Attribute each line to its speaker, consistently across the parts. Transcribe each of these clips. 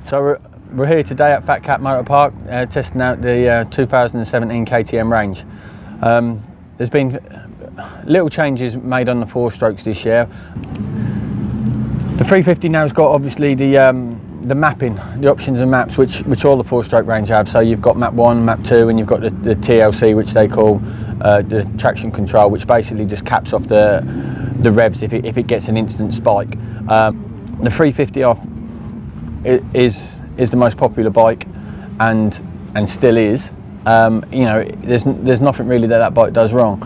Speaker 1: So we're here today at FatCat Motor Park testing out the 2017 KTM range. There's been little changes made on the 4-strokes this year. The 350 now's got obviously the mapping, the options and maps which all the 4-stroke range have. So you've got map 1, map 2, and you've got the TLC, which they call the traction control, which basically just caps off the revs if it gets an instant spike. The 350 off is the most popular bike, and still is. You know, there's nothing really that bike does wrong.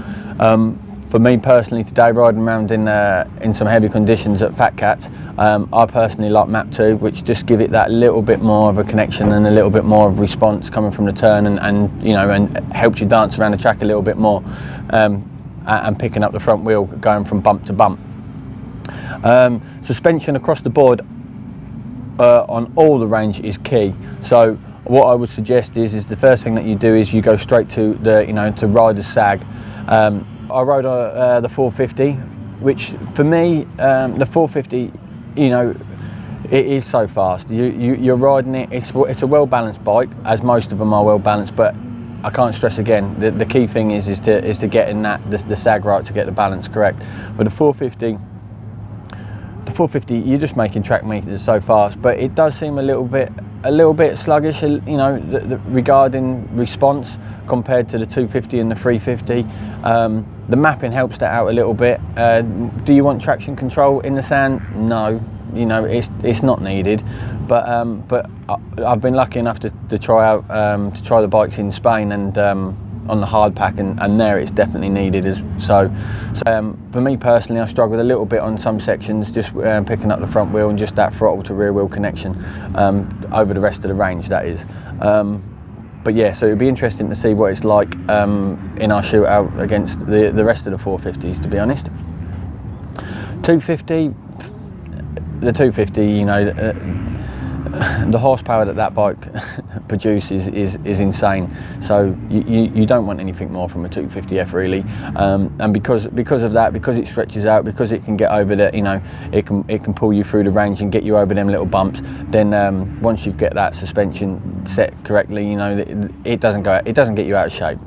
Speaker 1: For me personally, today riding around in some heavy conditions at FatCat, I personally like map 2, which just give it that little bit more of a connection and a little bit more of response coming from the turn, and you know, and helps you dance around the track a little bit more, and picking up the front wheel going from bump to bump. Suspension across the board on all the range is key. So what I would suggest is the first thing that you do is you go straight to to rider's sag. I rode the 450, which for me, the 450, you know, it is so fast. You're riding it. It's a well balanced bike, as most of them are well balanced. But I can't stress again, the key thing is to get in the sag right, to get the balance correct. But the 450, you're just making track meters so fast, but it does seem a little bit sluggish, you know, regarding response compared to the 250 and the 350. The mapping helps that out a little bit. Do you want traction control in the sand? No, you know, it's not needed. But I've been lucky enough to try the bikes in Spain and on the hard pack, and there it's definitely needed. So for me personally, I struggled a little bit on some sections, just picking up the front wheel and just that throttle to rear wheel connection over the rest of the range, that is. But yeah, so it'd be interesting to see what it's like in our shootout against the rest of the 450s, to be honest. 250, the 250, you know, the horsepower that bike produces is insane. So you don't want anything more from a 250F really, and because of that, because it stretches out, because it can get over the, you know, it can pull you through the range and get you over them little bumps. Then once you get that suspension set correctly, you know, it doesn't get you out of shape.